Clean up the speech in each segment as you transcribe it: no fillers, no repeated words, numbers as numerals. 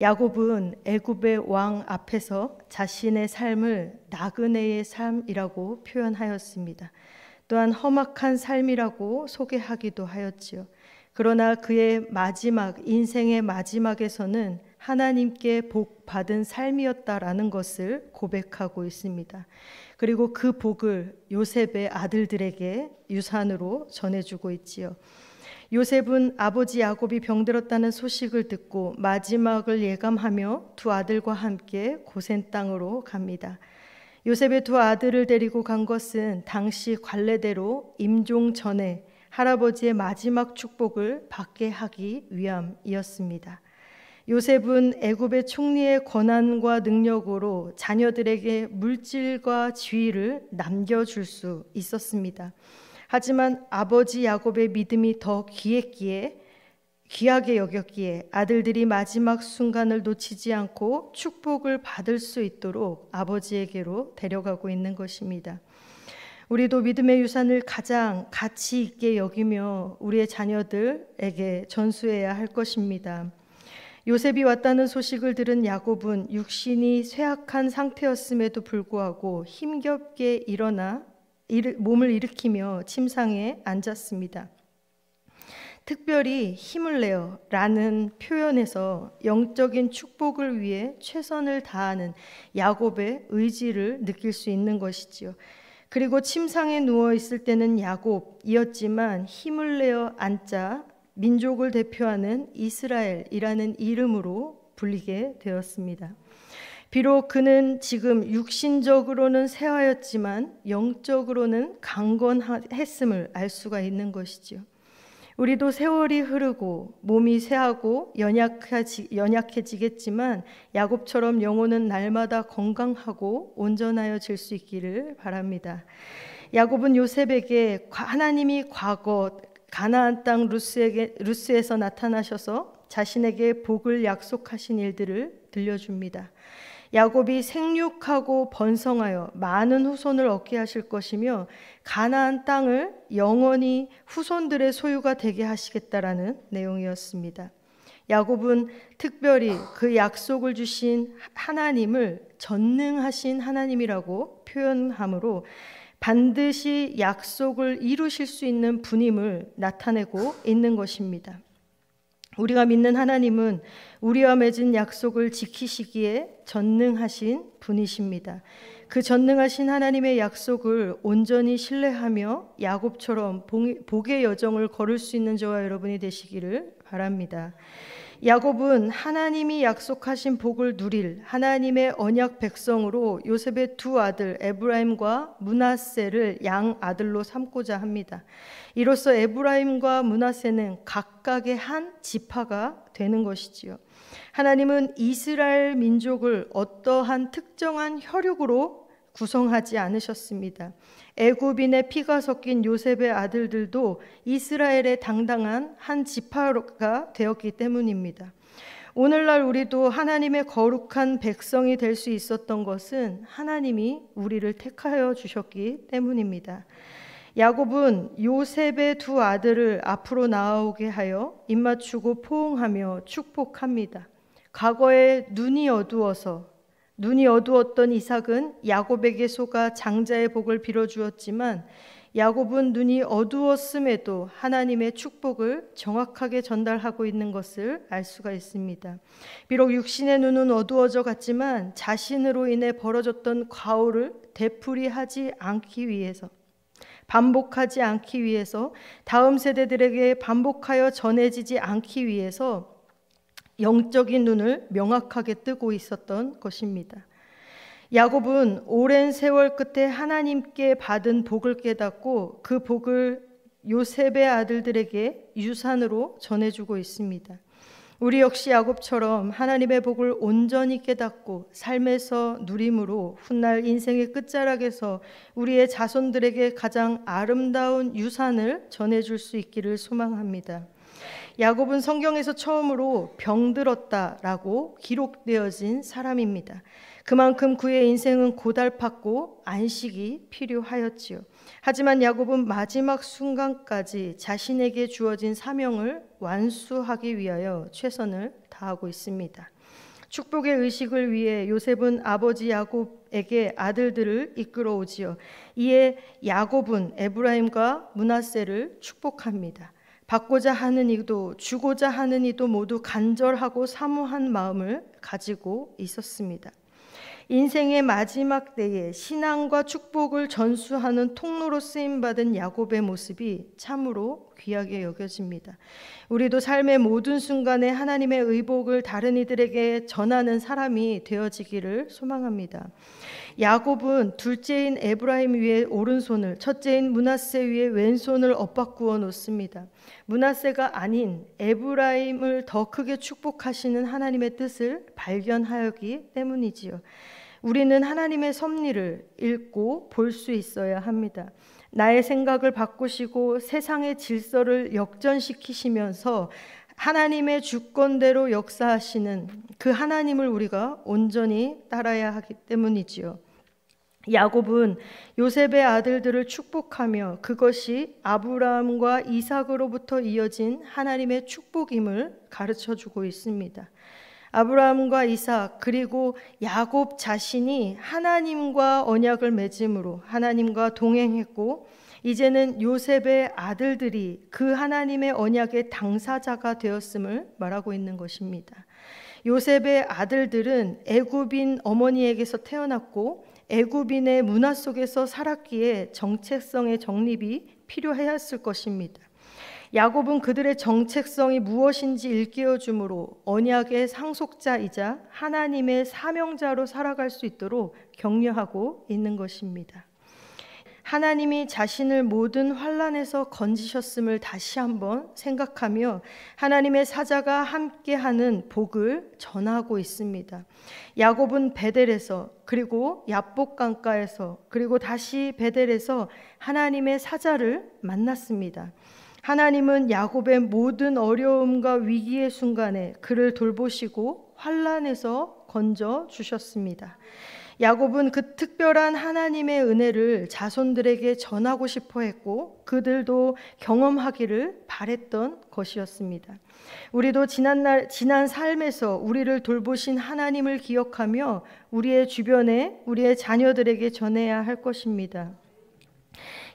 야곱은 애굽의 왕 앞에서 자신의 삶을 나그네의 삶이라고 표현하였습니다. 또한 험악한 삶이라고 소개하기도 하였지요. 그러나 그의 인생의 마지막에서는 하나님께 복 받은 삶이었다라는 것을 고백하고 있습니다. 그리고 그 복을 요셉의 아들들에게 유산으로 전해주고 있지요. 요셉은 아버지 야곱이 병들었다는 소식을 듣고 마지막을 예감하며 두 아들과 함께 고센 땅으로 갑니다. 요셉의 두 아들을 데리고 간 것은 당시 관례대로 임종 전에 할아버지의 마지막 축복을 받게 하기 위함이었습니다. 요셉은 애굽의 총리의 권한과 능력으로 자녀들에게 물질과 지위를 남겨줄 수 있었습니다. 하지만 아버지 야곱의 믿음이 더 귀하게 여겼기에 아들들이 마지막 순간을 놓치지 않고 축복을 받을 수 있도록 아버지에게로 데려가고 있는 것입니다. 우리도 믿음의 유산을 가장 가치 있게 여기며 우리의 자녀들에게 전수해야 할 것입니다. 요셉이 왔다는 소식을 들은 야곱은 육신이 쇠약한 상태였음에도 불구하고 힘겹게 일어나 몸을 일으키며 침상에 앉았습니다. 특별히 힘을 내어 라는 표현에서 영적인 축복을 위해 최선을 다하는 야곱의 의지를 느낄 수 있는 것이지요. 그리고 침상에 누워 있을 때는 야곱이었지만 힘을 내어 앉자 민족을 대표하는 이스라엘이라는 이름으로 불리게 되었습니다. 비록 그는 지금 육신적으로는 쇠하였지만 영적으로는 강건했음을 알 수가 있는 것이지요. 우리도 세월이 흐르고 몸이 쇠하고 연약해지겠지만 야곱처럼 영혼은 날마다 건강하고 온전하여질 수 있기를 바랍니다. 야곱은 요셉에게 하나님이 과거 가나안 땅 루스에서 나타나셔서 자신에게 복을 약속하신 일들을 들려줍니다. 야곱이 생육하고 번성하여 많은 후손을 얻게 하실 것이며 가나안 땅을 영원히 후손들의 소유가 되게 하시겠다라는 내용이었습니다. 야곱은 특별히 그 약속을 주신 하나님을 전능하신 하나님이라고 표현함으로 반드시 약속을 이루실 수 있는 분임을 나타내고 있는 것입니다. 우리가 믿는 하나님은 우리와 맺은 약속을 지키시기에 전능하신 분이십니다. 그 전능하신 하나님의 약속을 온전히 신뢰하며 야곱처럼 복의 여정을 걸을 수 있는 저와 여러분이 되시기를 바랍니다. 야곱은 하나님이 약속하신 복을 누릴 하나님의 언약 백성으로 요셉의 두 아들 에브라임과 므낫세를 양 아들로 삼고자 합니다. 이로써 에브라임과 므낫세는 각각의 한 지파가 되는 것이지요. 하나님은 이스라엘 민족을 어떠한 특정한 혈육으로 구성하지 않으셨습니다. 애굽인의 피가 섞인 요셉의 아들들도 이스라엘의 당당한 한 지파가 되었기 때문입니다. 오늘날 우리도 하나님의 거룩한 백성이 될 수 있었던 것은 하나님이 우리를 택하여 주셨기 때문입니다. 야곱은 요셉의 두 아들을 앞으로 나오게 하여 입맞추고 포옹하며 축복합니다. 과거에 눈이 어두웠던 이삭은 야곱에게 속아 장자의 복을 빌어주었지만 야곱은 눈이 어두웠음에도 하나님의 축복을 정확하게 전달하고 있는 것을 알 수가 있습니다. 비록 육신의 눈은 어두워져 갔지만 자신으로 인해 벌어졌던 과오를 되풀이하지 않기 위해서, 반복하지 않기 위해서, 다음 세대들에게 반복하여 전해지지 않기 위해서 영적인 눈을 명확하게 뜨고 있었던 것입니다. 야곱은 오랜 세월 끝에 하나님께 받은 복을 깨닫고 그 복을 요셉의 아들들에게 유산으로 전해주고 있습니다. 우리 역시 야곱처럼 하나님의 복을 온전히 깨닫고 삶에서 누림으로 훗날 인생의 끝자락에서 우리의 자손들에게 가장 아름다운 유산을 전해줄 수 있기를 소망합니다. 야곱은 성경에서 처음으로 병들었다라고 기록되어진 사람입니다. 그만큼 그의 인생은 고달팠고 안식이 필요하였지요. 하지만 야곱은 마지막 순간까지 자신에게 주어진 사명을 완수하기 위하여 최선을 다하고 있습니다. 축복의 의식을 위해 요셉은 아버지 야곱에게 아들들을 이끌어오지요. 이에 야곱은 에브라임과 므낫세를 축복합니다. 받고자 하는 이도 주고자 하는 이도 모두 간절하고 사모한 마음을 가지고 있었습니다. 인생의 마지막 때에 신앙과 축복을 전수하는 통로로 쓰임받은 야곱의 모습이 참으로 귀하게 여겨집니다. 우리도 삶의 모든 순간에 하나님의 의복을 다른 이들에게 전하는 사람이 되어지기를 소망합니다. 야곱은 둘째인 에브라임 위에 오른손을, 첫째인 므낫세 위에 왼손을 엇바꾸어 놓습니다. 므낫세가 아닌 에브라임을 더 크게 축복하시는 하나님의 뜻을 발견하였기 때문이지요. 우리는 하나님의 섭리를 읽고 볼 수 있어야 합니다. 나의 생각을 바꾸시고 세상의 질서를 역전시키시면서 하나님의 주권대로 역사하시는 그 하나님을 우리가 온전히 따라야 하기 때문이지요. 야곱은 요셉의 아들들을 축복하며 그것이 아브라함과 이삭으로부터 이어진 하나님의 축복임을 가르쳐주고 있습니다. 아브라함과 이삭 그리고 야곱 자신이 하나님과 언약을 맺음으로 하나님과 동행했고, 이제는 요셉의 아들들이 그 하나님의 언약의 당사자가 되었음을 말하고 있는 것입니다. 요셉의 아들들은 애굽인 어머니에게서 태어났고 애굽인의 문화 속에서 살았기에 정체성의 정립이 필요했을 것입니다. 야곱은 그들의 정체성이 무엇인지 일깨워주므로 언약의 상속자이자 하나님의 사명자로 살아갈 수 있도록 격려하고 있는 것입니다. 하나님이 자신을 모든 환난에서 건지셨음을 다시 한번 생각하며 하나님의 사자가 함께하는 복을 전하고 있습니다. 야곱은 베델에서, 그리고 야복 강가에서, 그리고 다시 베델에서 하나님의 사자를 만났습니다. 하나님은 야곱의 모든 어려움과 위기의 순간에 그를 돌보시고 환난에서 건져 주셨습니다. 야곱은 그 특별한 하나님의 은혜를 자손들에게 전하고 싶어 했고 그들도 경험하기를 바랬던 것이었습니다. 우리도 지난 삶에서 우리를 돌보신 하나님을 기억하며 우리의 주변에 우리의 자녀들에게 전해야 할 것입니다.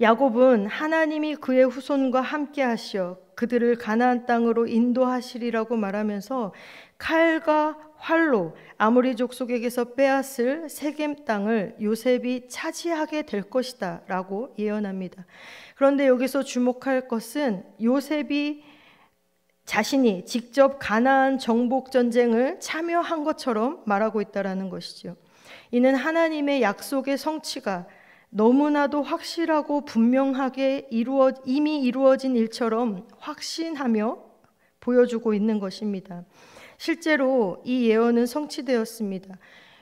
야곱은 하나님이 그의 후손과 함께 하시어 그들을 가나안 땅으로 인도하시리라고 말하면서 칼과 활로 아모리 족속에게서 빼앗을 세겜 땅을 요셉이 차지하게 될 것이다 라고 예언합니다. 그런데 여기서 주목할 것은 요셉이 자신이 직접 가나안 정복 전쟁을 참여한 것처럼 말하고 있다는 것이죠. 이는 하나님의 약속의 성취가 너무나도 확실하고 분명하게 이미 이루어진 일처럼 확신하며 보여주고 있는 것입니다. 실제로 이 예언은 성취되었습니다.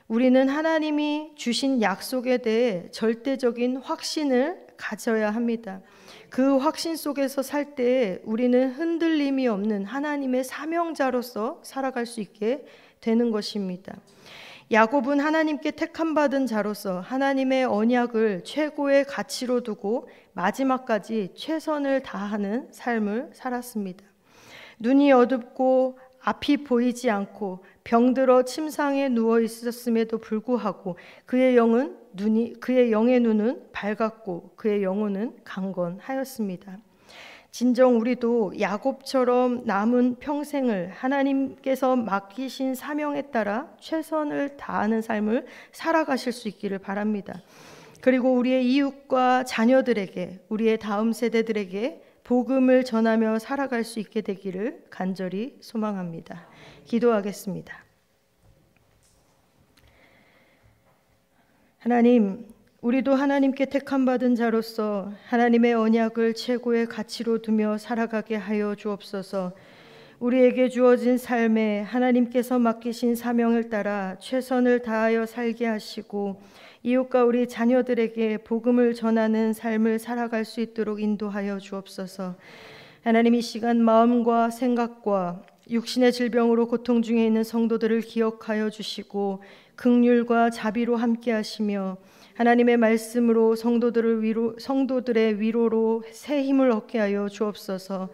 우리는 하나님이 주신 약속에 대해 절대적인 확신을 가져야 합니다. 그 확신 속에서 살 때 우리는 흔들림이 없는 하나님의 사명자로서 살아갈 수 있게 되는 것입니다. 야곱은 하나님께 택함받은 자로서 하나님의 언약을 최고의 가치로 두고 마지막까지 최선을 다하는 삶을 살았습니다. 눈이 어둡고 앞이 보이지 않고 병들어 침상에 누워 있었음에도 불구하고 그의 영의 눈은 밝았고 그의 영혼은 강건하였습니다. 진정 우리도 야곱처럼 남은 평생을 하나님께서 맡기신 사명에 따라 최선을 다하는 삶을 살아가실 수 있기를 바랍니다. 그리고 우리의 이웃과 자녀들에게, 우리의 다음 세대들에게 복음을 전하며 살아갈 수 있게 되기를 간절히 소망합니다. 기도하겠습니다. 하나님, 우리도 하나님께 택함받은 자로서 하나님의 언약을 최고의 가치로 두며 살아가게 하여 주옵소서. 우리에게 주어진 삶에 하나님께서 맡기신 사명을 따라 최선을 다하여 살게 하시고 이웃과 우리 자녀들에게 복음을 전하는 삶을 살아갈 수 있도록 인도하여 주옵소서. 하나님, 이 시간 마음과 생각과 육신의 질병으로 고통 중에 있는 성도들을 기억하여 주시고 긍휼과 자비로 함께 하시며 하나님의 말씀으로 성도들의 위로로 새 힘을 얻게 하여 주옵소서.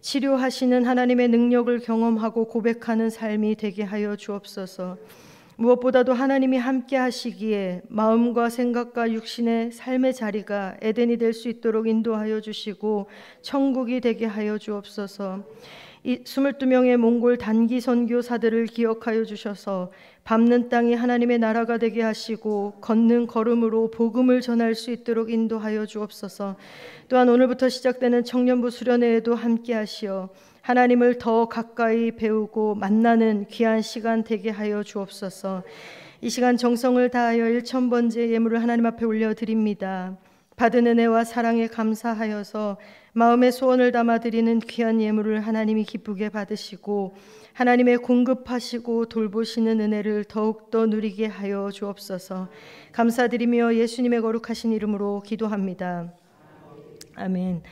치료하시는 하나님의 능력을 경험하고 고백하는 삶이 되게 하여 주옵소서. 무엇보다도 하나님이 함께 하시기에 마음과 생각과 육신의 삶의 자리가 에덴이 될 수 있도록 인도하여 주시고 천국이 되게 하여 주옵소서. 이 22명의 몽골 단기 선교사들을 기억하여 주셔서 밟는 땅이 하나님의 나라가 되게 하시고 걷는 걸음으로 복음을 전할 수 있도록 인도하여 주옵소서. 또한 오늘부터 시작되는 청년부 수련회에도 함께 하시어 하나님을 더 가까이 배우고 만나는 귀한 시간 되게 하여 주옵소서. 이 시간 정성을 다하여 1000번째 예물을 하나님 앞에 올려드립니다. 받은 은혜와 사랑에 감사하여서 마음의 소원을 담아 드리는 귀한 예물을 하나님이 기쁘게 받으시고 하나님의 공급하시고 돌보시는 은혜를 더욱더 누리게 하여 주옵소서. 감사드리며 예수님의 거룩하신 이름으로 기도합니다. 아멘.